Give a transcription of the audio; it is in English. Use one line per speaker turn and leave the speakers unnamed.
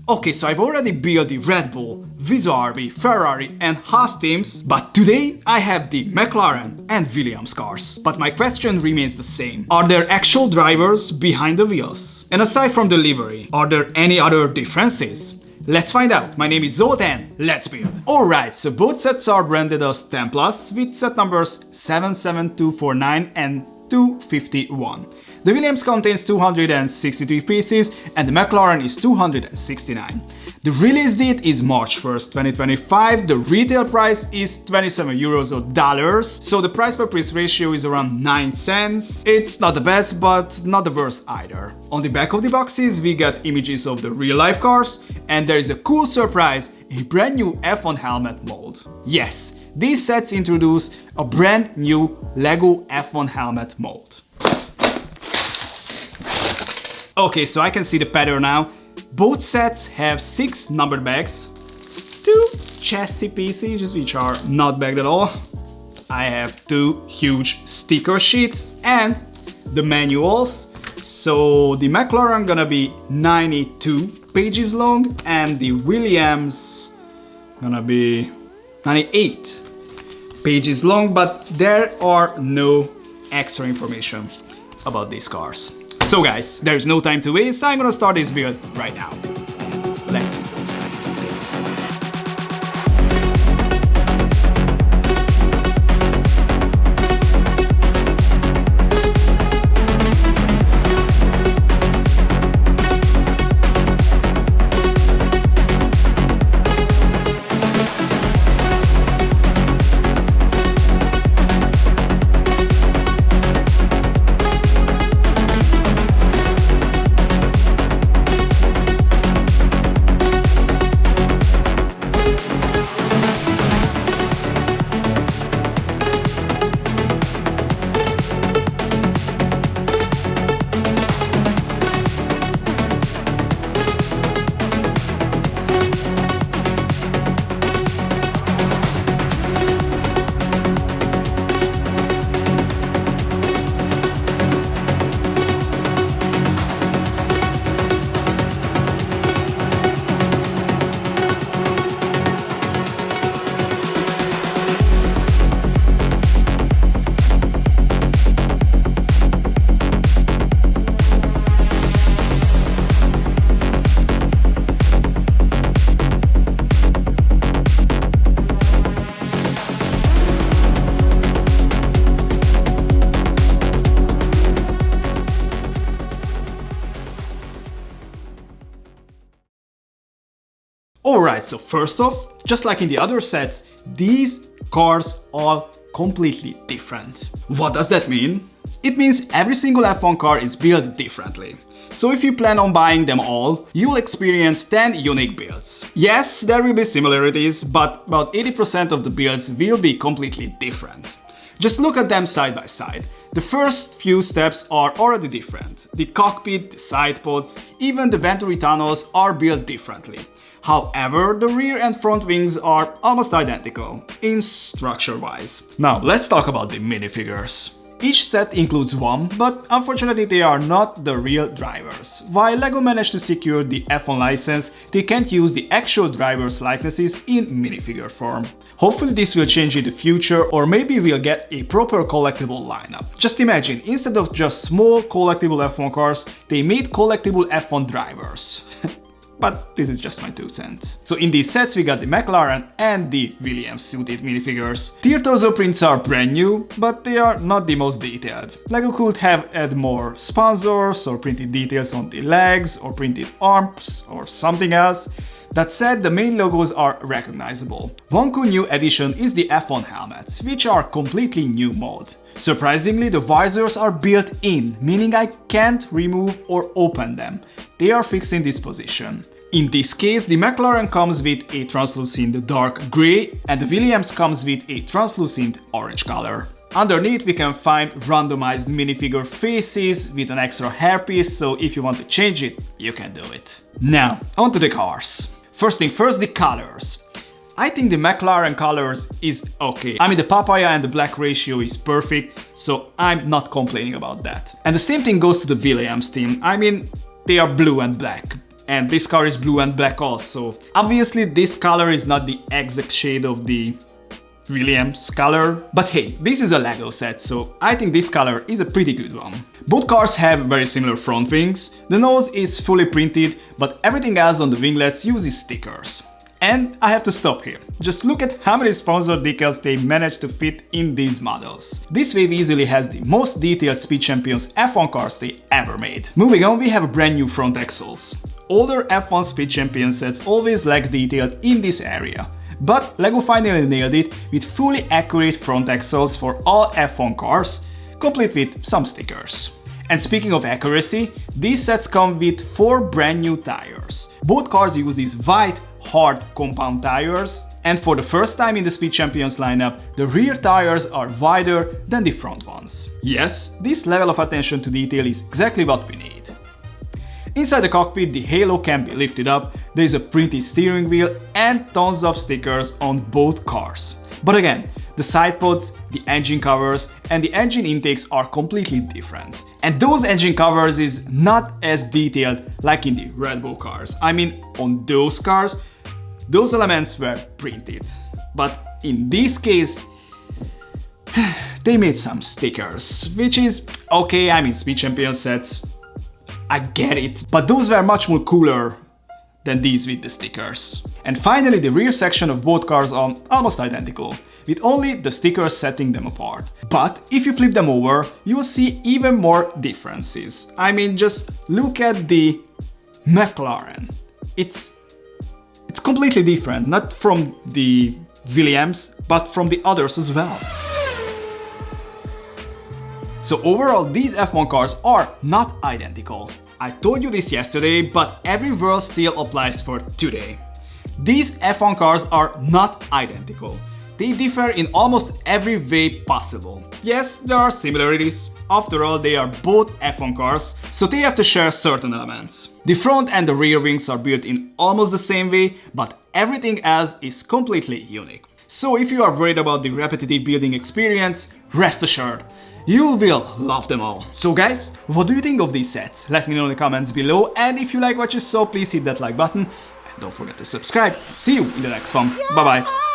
Okay, so I've already built the Red Bull, Viz-RB, Ferrari and Haas teams, but today I have the McLaren and Williams cars. But my question remains the same. Are there actual drivers behind the wheels? And aside from the livery, are there any other differences? Let's find out. My name is Zoltan, let's build. Alright, so both sets are branded as 10 Plus with set numbers 77249 and 251. The Williams contains 263 pieces and the McLaren is 269. The release date is March 1st, 2025. The retail price is 27 euros or dollars, so the price per piece ratio is around 9 cents. It's not the best, but not the worst either. On the back of the boxes, we got images of the real life cars, and there is a cool surprise, a brand new F1 helmet mold. Yes, these sets introduce a brand new Lego F1 helmet mold. Okay, so I can see the pattern now. Both sets have 6 numbered bags, 2 chassis pieces which are not bagged at all. I have 2 huge sticker sheets and the manuals. So the McLaren gonna be 92 pages long and the Williams gonna be 98 pages long, but there are no extra information about these cars. So guys, there's no time to waste, I'm gonna start this build right now. Let's go start this. Alright, so first off, just like in the other sets, these cars are completely different. What does that mean? It means every single F1 car is built differently. So if you plan on buying them all, you'll experience 10 unique builds. Yes, there will be similarities, but about 80% of the builds will be completely different. Just look at them side by side. The first few steps are already different. The cockpit, the side pods, even the venturi tunnels are built differently. However, the rear and front wings are almost identical, in structure-wise. Now, let's talk about the minifigures. Each set includes one, but unfortunately they are not the real drivers. While LEGO managed to secure the F1 license, they can't use the actual drivers' likenesses in minifigure form. Hopefully this will change in the future, or maybe we'll get a proper collectible lineup. Just imagine, instead of just small collectible F1 cars, they made collectible F1 drivers. But this is just my 2 cents. So in these sets we got the McLaren and the Williams suited minifigures. Tier torso prints are brand new, but they are not the most detailed. LEGO could have added more sponsors or printed details on the legs or printed arms or something else. That said, the main logos are recognizable. One cool new addition is the F1 helmets, which are completely new mold. Surprisingly, the visors are built in, meaning I can't remove or open them. They are fixed in this position. In this case, the McLaren comes with a translucent dark grey and the Williams comes with a translucent orange color. Underneath we can find randomized minifigure faces with an extra hairpiece, so if you want to change it, you can do it. Now, onto the cars. First thing first, the colors. I think the McLaren colors is okay. I mean, the papaya and the black ratio is perfect, so I'm not complaining about that. And the same thing goes to the Williams team. I mean, they are blue and black. and this car is blue and black also. Obviously this color is not the exact shade of the Williams color, but hey, this is a Lego set, so I think this color is a pretty good one. Both cars have very similar front wings, the nose is fully printed, but everything else on the winglets uses stickers. And I have to stop here. Just look at how many sponsored decals they managed to fit in these models. This wave easily has the most detailed Speed Champions F1 cars they ever made. Moving on, we have brand new front axles. Older F1 Speed Champion sets always lack detail in this area. But LEGO finally nailed it with fully accurate front axles for all F1 cars, complete with some stickers. And speaking of accuracy, these sets come with 4 brand new tires. Both cars use these white, hard compound tires, and for the first time in the Speed Champions lineup, the rear tires are wider than the front ones. Yes, this level of attention to detail is exactly what we need. Inside the cockpit, the halo can be lifted up, there is a printed steering wheel and tons of stickers on both cars. But again, the side pods, the engine covers and the engine intakes are completely different. And those engine covers is not as detailed like in the Red Bull cars. I mean, on those cars, those elements were printed. But in this case, they made some stickers, which is okay, I mean, Speed Champion sets, I get it, but those were much more cooler than these with the stickers. And finally, the rear section of both cars are almost identical, with only the stickers setting them apart. But if you flip them over, you will see even more differences. I mean, just look at the McLaren. It's completely different, not from the Williams, but from the others as well. So overall, these F1 cars are not identical. I told you this yesterday, but every rule still applies for today. These F1 cars are not identical. They differ in almost every way possible. Yes, there are similarities. After all, they are both F1 cars, so they have to share certain elements. The front and the rear wings are built in almost the same way, but everything else is completely unique. So if you are worried about the repetitive building experience, rest assured, you will love them all. So guys, what do you think of these sets? Let me know in the comments below, and if you like what you saw, please hit that like button and don't forget to subscribe. See you in the next one. Bye bye.